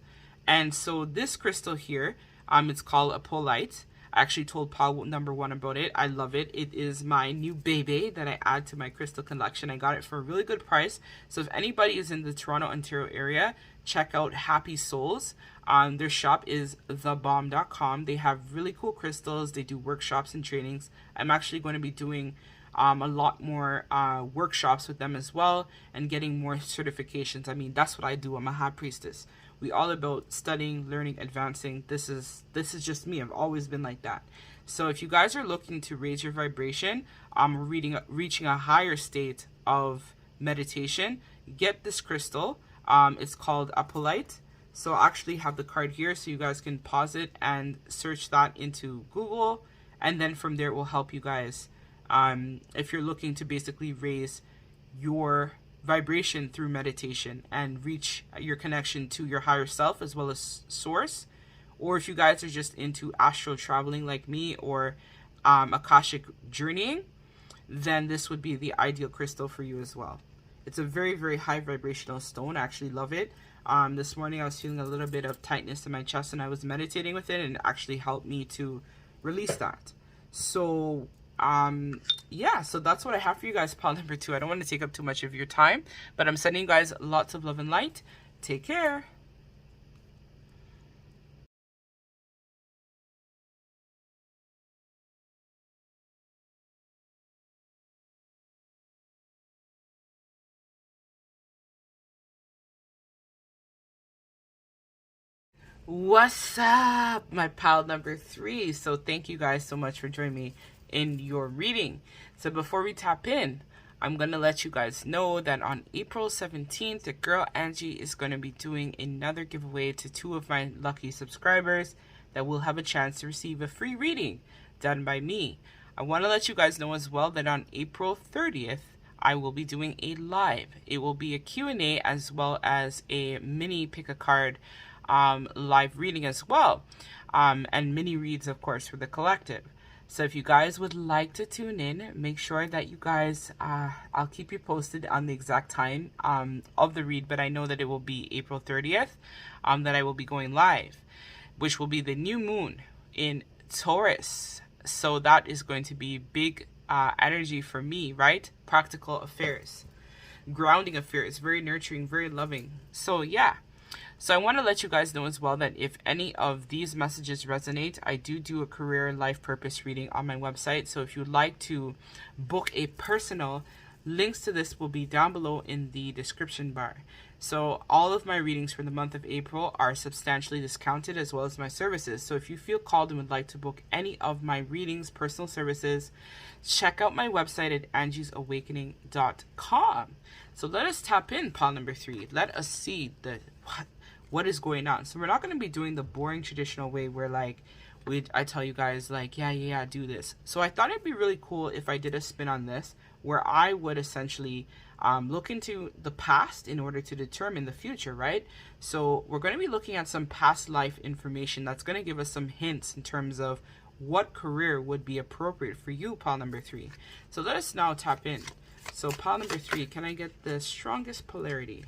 And so this crystal here, it's called a polite. I actually told pile number 1 about it. I love it. It is my new baby that I add to my crystal collection. I got it for a really good price. So if anybody is in the Toronto, Ontario area, check out Happy Souls. Their shop is thebomb.com. They have really cool crystals. They do workshops and trainings. I'm actually going to be doing a lot more workshops with them as well and getting more certifications. I mean, that's what I do. I'm a high priestess. We all about studying, learning, advancing. This is just me. I've always been like that. So if you guys are looking to raise your vibration, reaching a higher state of meditation, get this crystal. It's called Apolite. So I actually have the card here so you guys can pause it and search that into Google. And then from there it will help you guys if you're looking to basically raise your vibration through meditation and reach your connection to your higher self as well as source. Or if you guys are just into astral traveling like me or Akashic journeying, then this would be the ideal crystal for you as well. It's a very, very high vibrational stone. I actually love it. This morning I was feeling a little bit of tightness in my chest and I was meditating with it and it actually helped me to release that. So yeah, so that's what I have for you guys, pile number 2. I don't want to take up too much of your time, but I'm sending you guys lots of love and light. Take care. What's up, my pile number 3? So thank you guys so much for joining me in your reading. So before we tap in, I'm going to let you guys know that on April 17th, the girl Angie is going to be doing another giveaway to 2 of my lucky subscribers that will have a chance to receive a free reading done by me. I want to let you guys know as well that on April 30th, I will be doing a live. It will be a Q&A as well as a mini pick a card live reading as well. And mini reads, of course, for the collective. So if you guys would like to tune in, make sure that you guys, I'll keep you posted on the exact time of the read, but I know that it will be April 30th that I will be going live, which will be the new moon in Taurus. So that is going to be big energy for me, right? Practical affairs, grounding affairs, very nurturing, very loving. So yeah. So I want to let you guys know as well that if any of these messages resonate, I do a career life purpose reading on my website. So if you'd like to book a personal, links to this will be down below in the description bar. So all of my readings for the month of April are substantially discounted, as well as my services. So if you feel called and would like to book any of my readings, personal services, check out my website at angiesawakening.com. So let us tap in, pile number 3. Let us see what is going on. So we're not going to be doing the boring traditional way where like I tell you guys like yeah do this. So I thought it'd be really cool if I did a spin on this where I would essentially look into the past in order to determine the future, right? So we're going to be looking at some past life information that's going to give us some hints in terms of what career would be appropriate for you, pile number 3. So let us now tap in. So pile number 3, can I get the strongest polarity?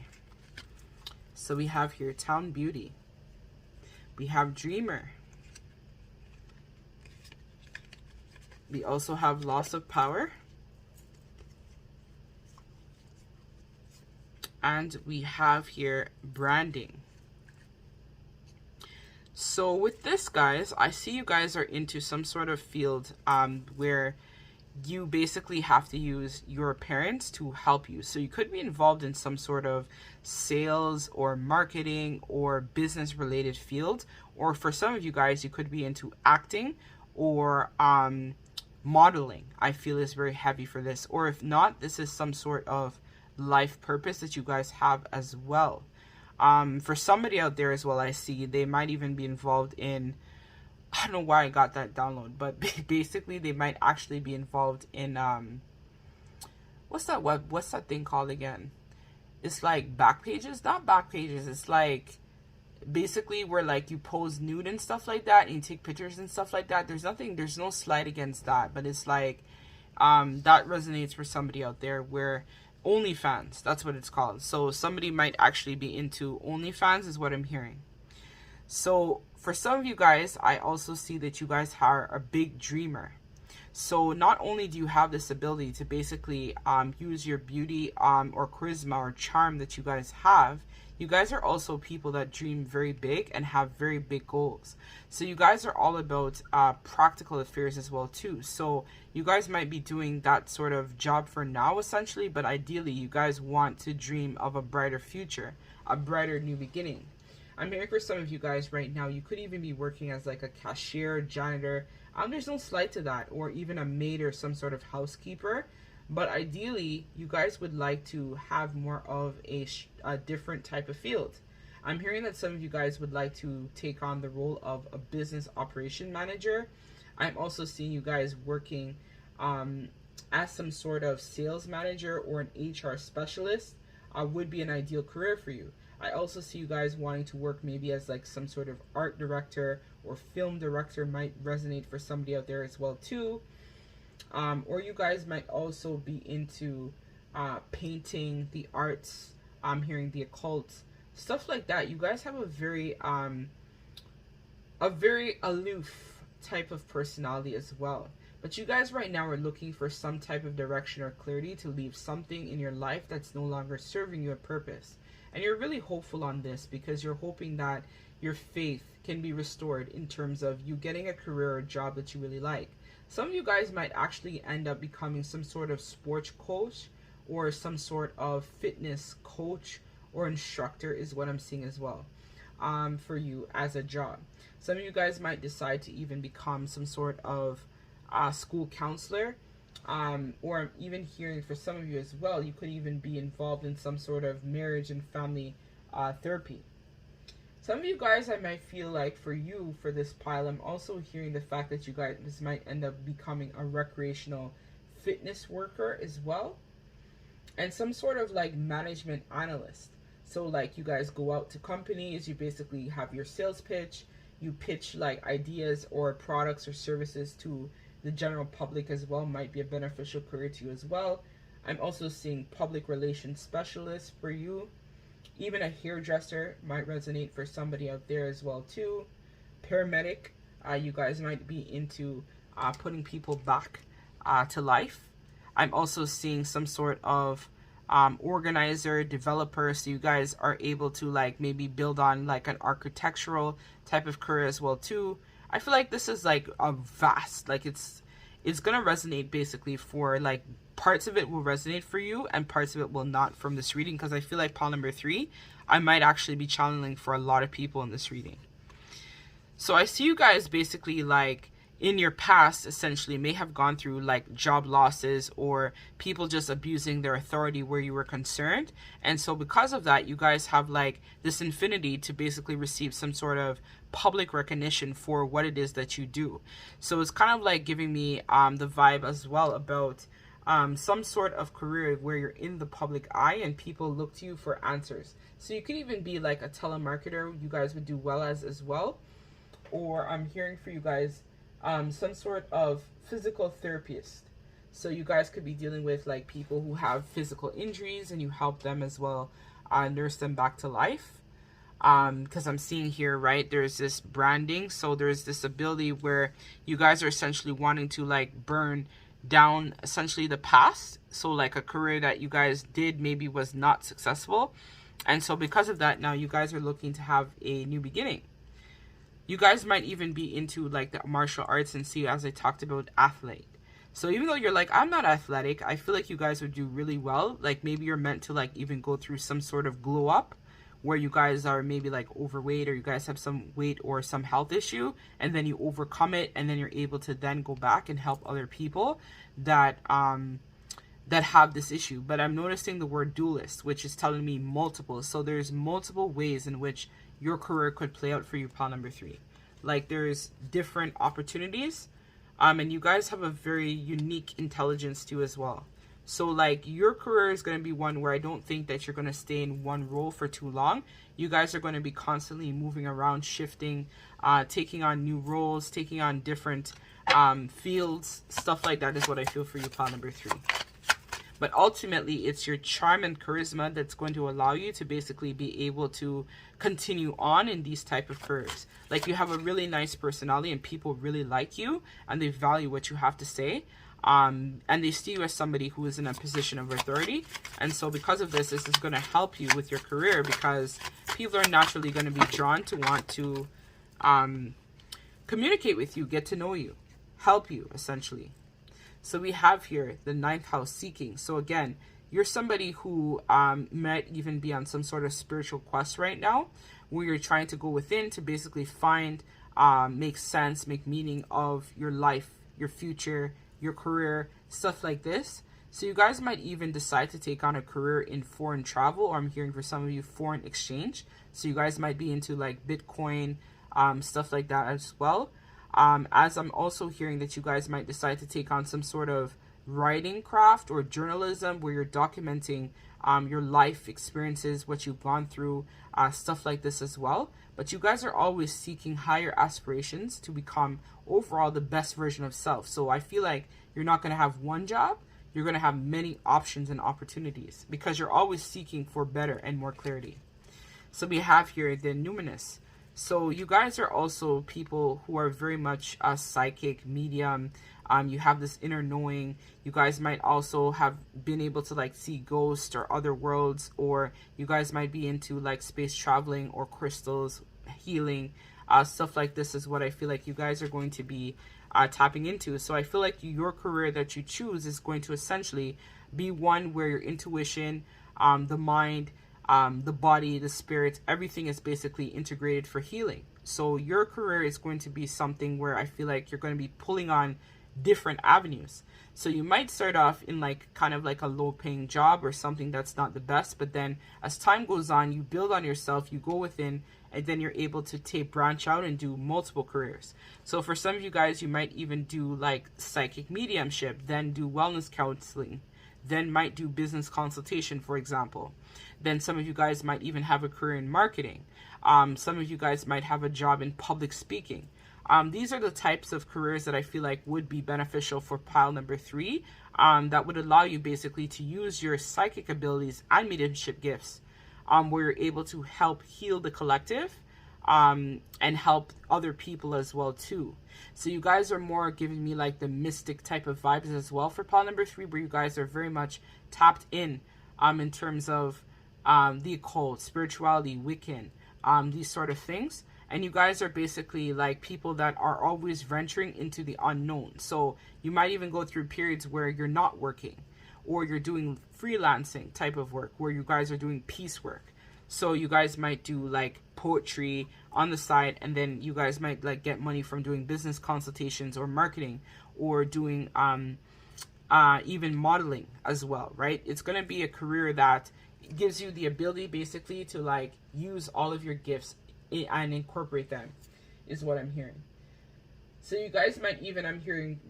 So we have here Town Beauty. We have Dreamer. We also have Loss of Power. And we have here Branding. So with this, guys, I see you guys are into some sort of field where you basically have to use your parents to help you. So you could be involved in some sort of sales or marketing or business related field, or for some of you guys you could be into acting or modeling. I feel is very heavy for this, or if not, this is some sort of life purpose that you guys have as well. For somebody out there as well, I see they might even be involved in, I don't know why I got that download, but basically they might actually be involved in what's that thing called again? It's like back pages, not back pages. It's like basically where like you pose nude and stuff like that, and you take pictures and stuff like that. There's no slight against that, but it's like that resonates for somebody out there where OnlyFans, that's what it's called. So somebody might actually be into OnlyFans is what I'm hearing. So for some of you guys, I also see that you guys are a big dreamer. So not only do you have this ability to basically use your beauty or charisma or charm that you guys have, you guys are also people that dream very big and have very big goals. So you guys are all about practical affairs as well too. So you guys might be doing that sort of job for now essentially, but ideally you guys want to dream of a brighter future, a brighter new beginning. I'm hearing for some of you guys right now, you could even be working as like a cashier, janitor. There's no slight to that, or even a maid or some sort of housekeeper. But ideally, you guys would like to have more of a different type of field. I'm hearing that some of you guys would like to take on the role of a business operation manager. I'm also seeing you guys working as some sort of sales manager or an HR specialist would be an ideal career for you. I also see you guys wanting to work maybe as like some sort of art director or film director might resonate for somebody out there as well too. Or you guys might also be into painting, the arts. I'm hearing the occult, stuff like that. You guys have a very aloof type of personality as well. But you guys right now are looking for some type of direction or clarity to leave something in your life that's no longer serving you a purpose. And you're really hopeful on this because you're hoping that your faith can be restored in terms of you getting a career or job that you really like. Some of you guys might actually end up becoming some sort of sports coach or some sort of fitness coach or instructor is what I'm seeing as well for you as a job. Some of you guys might decide to even become some sort of school counselor, or even hearing for some of you as well, you could even be involved in some sort of marriage and family therapy. Some of you guys, I might feel like for you, for this pile, I'm also hearing the fact that you guys might end up becoming a recreational fitness worker as well, and some sort of like management analyst. So like you guys go out to companies, you basically have your sales pitch, you pitch like ideas or products or services to the general public as well, might be a beneficial career to you as well. I'm also seeing public relations specialist for you. Even a hairdresser might resonate for somebody out there as well too. Paramedic, you guys might be into putting people back to life. I'm also seeing some sort of organizer, developer, so you guys are able to like maybe build on like an architectural type of career as well too. I feel like this is like a vast, like it's gonna resonate basically for like parts of it will resonate for you and parts of it will not from this reading, because I feel like pile number 3, I might actually be channeling for a lot of people in this reading. So I see you guys basically like in your past essentially may have gone through like job losses or people just abusing their authority where you were concerned. And so because of that, you guys have like this infinity to basically receive some sort of public recognition for what it is that you do. So it's kind of like giving me the vibe as well about some sort of career where you're in the public eye and people look to you for answers. So you could even be like a telemarketer, you guys would do well as well. Or I'm hearing for you guys some sort of physical therapist. So you guys could be dealing with like people who have physical injuries and you help them as well, nurse them back to life. Because I'm seeing here, right, there's this branding. So there's this ability where you guys are essentially wanting to like burn down essentially the past. So like a career that you guys did maybe was not successful. And so because of that, now you guys are looking to have a new beginning. You guys might even be into like the martial arts and see, as I talked about, athlete. So even though you're like, I'm not athletic, I feel like you guys would do really well. Like maybe you're meant to like even go through some sort of glow up where you guys are maybe like overweight or you guys have some weight or some health issue, and then you overcome it, and then you're able to then go back and help other people that that have this issue. But I'm noticing the word dualist, which is telling me multiple. So there's multiple ways in which your career could play out for you, pile number 3. Like there's different opportunities, and you guys have a very unique intelligence too as well. So like your career is going to be one where I don't think that you're going to stay in one role for too long. You guys are going to be constantly moving around, shifting, taking on new roles, taking on different fields, stuff like that is what I feel for you, pile number 3. But ultimately, it's your charm and charisma that's going to allow you to basically be able to continue on in these type of careers. Like you have a really nice personality and people really like you and they value what you have to say. And they see you as somebody who is in a position of authority. And so because of this is going to help you with your career, because people are naturally going to be drawn to want to communicate with you, get to know you, help you essentially. So we have here the 9th house, seeking. So again, you're somebody who might even be on some sort of spiritual quest right now, where you're trying to go within to basically find, make sense, make meaning of your life, your future, your career, stuff like this. So you guys might even decide to take on a career in foreign travel, or I'm hearing for some of you foreign exchange. So you guys might be into like Bitcoin, stuff like that as well. As I'm also hearing that you guys might decide to take on some sort of writing craft or journalism where you're documenting your life experiences, what you've gone through, stuff like this as well. But you guys are always seeking higher aspirations to become overall the best version of self. So I feel like you're not going to have one job. You're going to have many options and opportunities because you're always seeking for better and more clarity. So we have here the numinous. So you guys are also people who are very much a psychic, medium. You have this inner knowing. You guys might also have been able to like see ghosts or other worlds, or you guys might be into like space traveling or crystals, healing, stuff like this is what I feel like you guys are going to be tapping into. So I feel like your career that you choose is going to essentially be one where your intuition, the mind, the body, the spirit, everything is basically integrated for healing. So your career is going to be something where I feel like you're going to be pulling on different avenues. So you might start off in like kind of like a low paying job or something that's not the best, but then as time goes on, you build on yourself, you go within, and then you're able to branch out and do multiple careers. So for some of you guys, you might even do like psychic mediumship, then do wellness counseling, then might do business consultation, for example. Then some of you guys might even have a career in marketing. Some of you guys might have a job in public speaking. These are the types of careers that I feel like would be beneficial for pile number 3, that would allow you basically to use your psychic abilities and mediumship gifts, where you're able to help heal the collective, and help other people as well too. So you guys are more giving me like the mystic type of vibes as well for pile number 3, where you guys are very much tapped in terms of the occult, spirituality, Wiccan, these sort of things. And you guys are basically like people that are always venturing into the unknown. So you might even go through periods where you're not working, or you're doing freelancing type of work, where you guys are doing piecework. So you guys might do like poetry on the side, and then you guys might like get money from doing business consultations or marketing, or doing even modeling as well, right? It's going to be a career that gives you the ability basically to like use all of your gifts and incorporate them, is what I'm hearing. So you guys might even, I'm hearing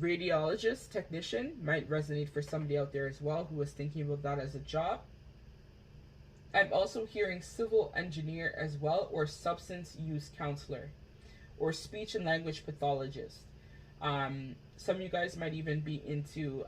radiologist, technician might resonate for somebody out there as well who was thinking about that as a job. I'm also hearing civil engineer as well, or substance use counselor, or speech and language pathologist. Some of you guys might even be into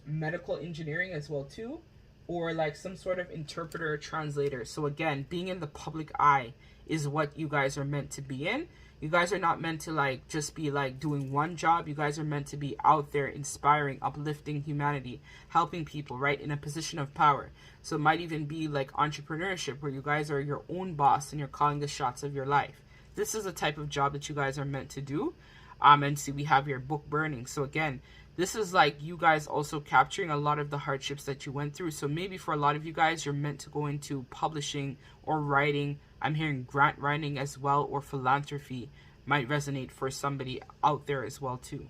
medical engineering as well too, or like some sort of interpreter or translator. So again, being in the public eye is what you guys are meant to be in. You guys are not meant to like just be like doing one job. You guys are meant to be out there inspiring, uplifting humanity, helping people, right, in a position of power. So it might even be like entrepreneurship, where you guys are your own boss and you're calling the shots of your life. This is the type of job that you guys are meant to do. And see, we have your book burning. So again, this is like you guys also capturing a lot of the hardships that you went through. So maybe for a lot of you guys, you're meant to go into publishing or writing. I'm hearing grant writing as well, or philanthropy might resonate for somebody out there as well too.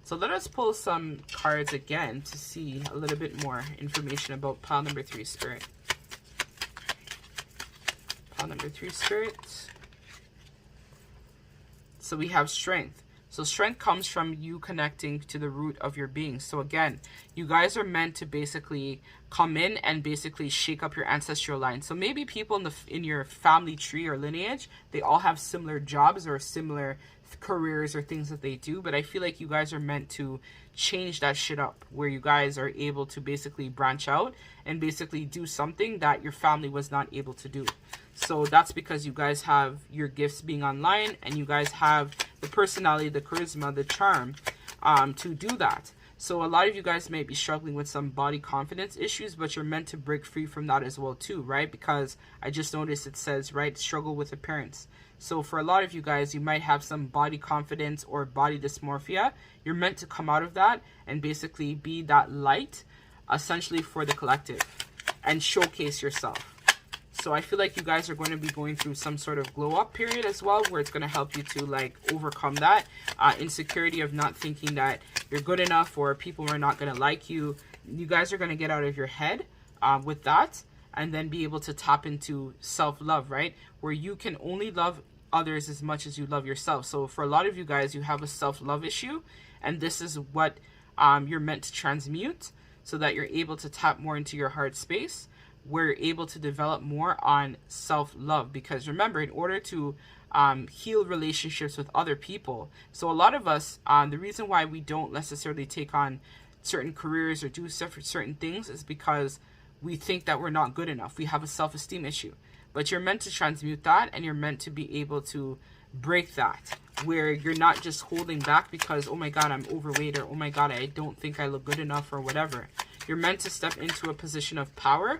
So let us pull some cards again to see a little bit more information about pile number 3, Spirit. Pile number 3, Spirit. So we have strength. So strength comes from you connecting to the root of your being. So again, you guys are meant to basically come in and basically shake up your ancestral line. So maybe people in your family tree or lineage, they all have similar jobs or similar careers or things that they do. But I feel like you guys are meant to change that shit up, where you guys are able to basically branch out and basically do something that your family was not able to do. So that's because you guys have your gifts being online, and you guys have the personality, the charisma, the charm to do that. So a lot of you guys may be struggling with some body confidence issues, but you're meant to break free from that as well too, right? Because I just noticed it says, right, struggle with appearance. So for a lot of you guys, you might have some body confidence or body dysmorphia. You're meant to come out of that and basically be that light, essentially, for the collective, and showcase yourself. So I feel like you guys are going to be going through some sort of glow up period as well, where it's going to help you to like overcome that insecurity of not thinking that you're good enough, or people are not going to like you. You guys are going to get out of your head with that, and then be able to tap into self-love, right? Where you can only love others as much as you love yourself. So for a lot of you guys, you have a self-love issue, and this is what you're meant to transmute, so that you're able to tap more into your heart space, where you're able to develop more on self-love. Because remember, in order to heal relationships with other people, so a lot of us, the reason why we don't necessarily take on certain careers or do certain things is because we think that we're not good enough. We have a self-esteem issue. But you're meant to transmute that, and you're meant to be able to break that, where you're not just holding back because, oh my God, I'm overweight, or oh my God, I don't think I look good enough, or whatever. You're meant to step into a position of power,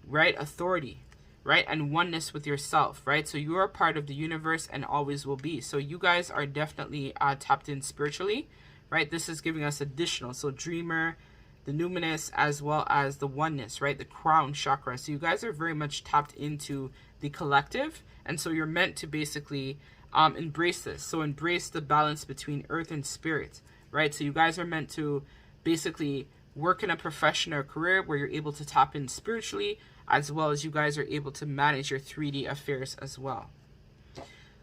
right? Authority, right? And oneness with yourself, right? So you are part of the universe and always will be. So you guys are definitely tapped in spiritually, right? This is giving us additional. So dreamer, the numinous, as well as the oneness, right? The crown chakra. So you guys are very much tapped into the collective. And so you're meant to basically embrace this. So embrace the balance between earth and spirit, right? So you guys are meant to basically work in a profession or career where you're able to tap in spiritually, as well as you guys are able to manage your 3D affairs as well.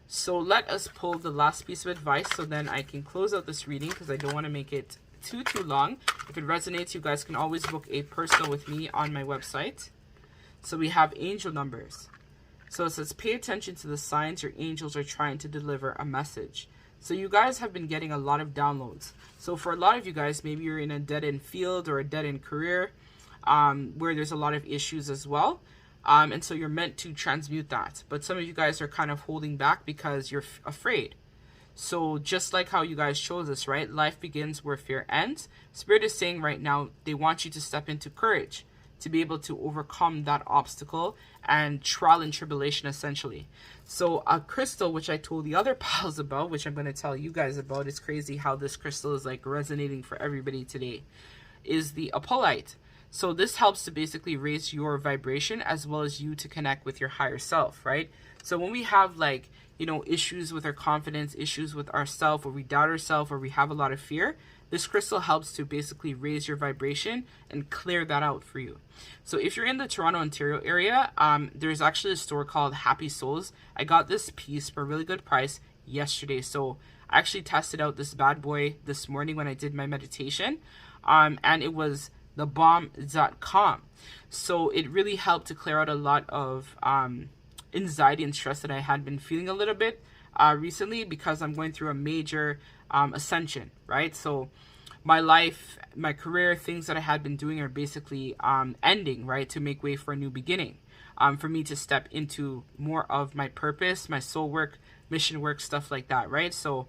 So let us pull the last piece of advice so then I can close out this reading, because I don't want to make it too long. If it resonates, you guys can always book a personal with me on my website. So we have angel numbers. So it says, pay attention to the signs your angels are trying to deliver a message. So you guys have been getting a lot of downloads. So for a lot of you guys, maybe you're in a dead-end field or a dead-end career where there's a lot of issues as well. And so you're meant to transmute that. But some of you guys are kind of holding back because you're afraid. So just like how you guys chose this, right? Life begins where fear ends. Spirit is saying right now, they want you to step into courage to be able to overcome that obstacle and trial and tribulation, essentially. So a crystal, which I told the other pals about, which I'm going to tell you guys about, it's crazy how this crystal is like resonating for everybody today, is the apolite. So this helps to basically raise your vibration as well as you to connect with your higher self, right? So when we have like, you know, issues with our confidence, issues with ourself, or we doubt ourselves, or we have a lot of fear, this crystal helps to basically raise your vibration and clear that out for you. So if you're in the Toronto, Ontario area, there's actually a store called Happy Souls. I got this piece for a really good price yesterday. So I actually tested out this bad boy this morning when I did my meditation. And it was thebomb.com. So it really helped to clear out a lot of anxiety and stress that I had been feeling a little bit recently, because I'm going through a major ascension, right? So my life, my career, things that I had been doing are basically ending, right, to make way for a new beginning, for me to step into more of my purpose, my soul work, mission work, stuff like that, right? So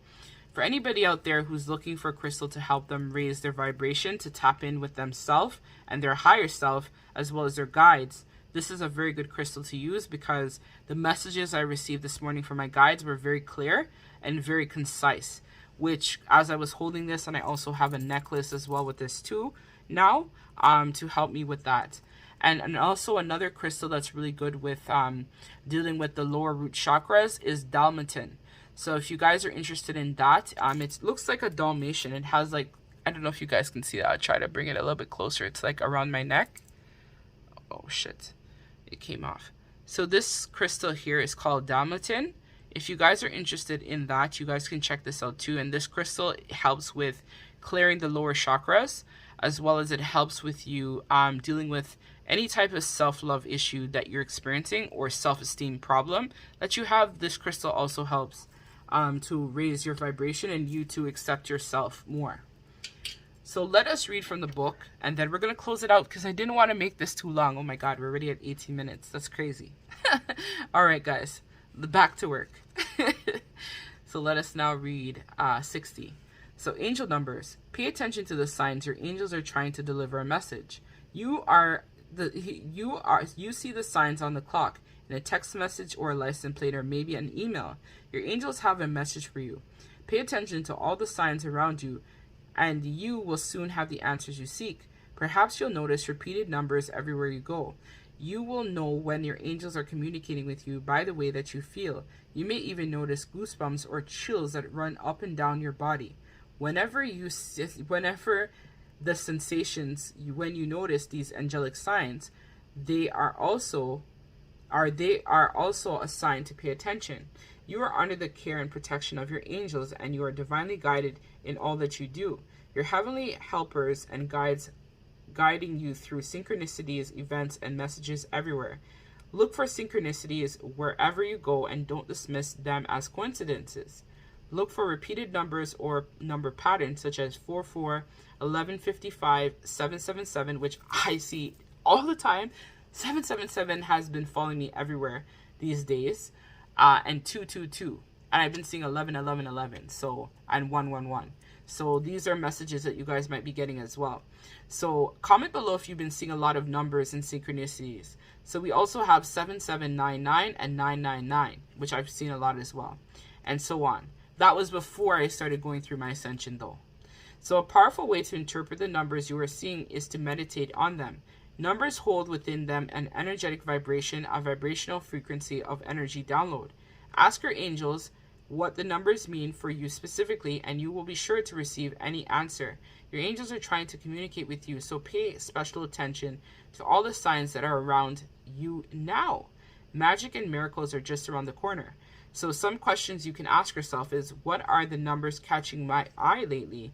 for anybody out there who's looking for a crystal to help them raise their vibration, to tap in with themselves and their higher self, as well as their guides, this is a very good crystal to use, because the messages I received this morning from my guides were very clear and very concise, which as I was holding this, and I also have a necklace as well with this too now, to help me with that. And also another crystal that's really good with dealing with the lower root chakras is Dalmatin. So if you guys are interested in that, it looks like a Dalmatian. It has like, I don't know if you guys can see that. I'll try to bring it a little bit closer. It's like around my neck. Oh shit, it came off. So this crystal here is called Dalmatin. If you guys are interested in that, you guys can check this out too. And this crystal helps with clearing the lower chakras, as well as it helps with you dealing with any type of self-love issue that you're experiencing or self-esteem problem that you have. This crystal also helps to raise your vibration and you to accept yourself more. So let us read from the book, and then we're going to close it out because I didn't want to make this too long. Oh my God, we're already at 18 minutes. That's crazy. All right, guys, back to work. So let us now read 60. So angel numbers. Pay attention to the signs your angels are trying to deliver a message. You see the signs on the clock, in a text message or a license plate or maybe an email. Your angels have a message for you. Pay attention to all the signs around you, and you will soon have the answers you seek. Perhaps you'll notice repeated numbers everywhere you go. You will know when your angels are communicating with you by the way that you feel. You may even notice goosebumps or chills that run up and down your body. Whenever the sensations, when you notice these angelic signs, they are also a sign to pay attention. You are under the care and protection of your angels, and you are divinely guided in all that you do. Your heavenly helpers and guides guiding you through synchronicities, events, and messages everywhere. Look for synchronicities wherever you go and don't dismiss them as coincidences. Look for repeated numbers or number patterns such as 44, 1155, 777, which I see all the time. 777 has been following me everywhere these days, and 222, and I've been seeing 11, 11, 11, so, and 111. So these are messages that you guys might be getting as well. So comment below if you've been seeing a lot of numbers and synchronicities. So we also have 7799 and 999, which I've seen a lot as well, and so on. That was before I started going through my ascension though. So a powerful way to interpret the numbers you are seeing is to meditate on them. Numbers hold within them an energetic vibration, a vibrational frequency of energy download. Ask your angels what the numbers mean for you specifically, and you will be sure to receive any answer. Your angels are trying to communicate with you, so pay special attention to all the signs that are around you now. Magic and miracles are just around the corner. So some questions you can ask yourself is, what are the numbers catching my eye lately?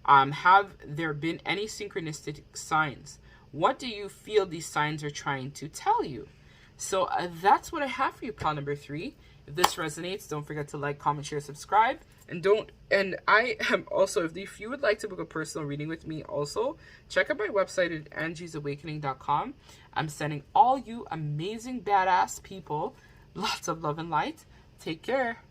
Have there been any synchronistic signs? What do you feel these signs are trying to tell you? So that's what I have for you, pile number 3. If this resonates, don't forget to like, comment, share, subscribe. And I am also, if you would like to book a personal reading with me also, check out my website at angiesawakening.com. I'm sending all you amazing, badass people lots of love and light. Take care.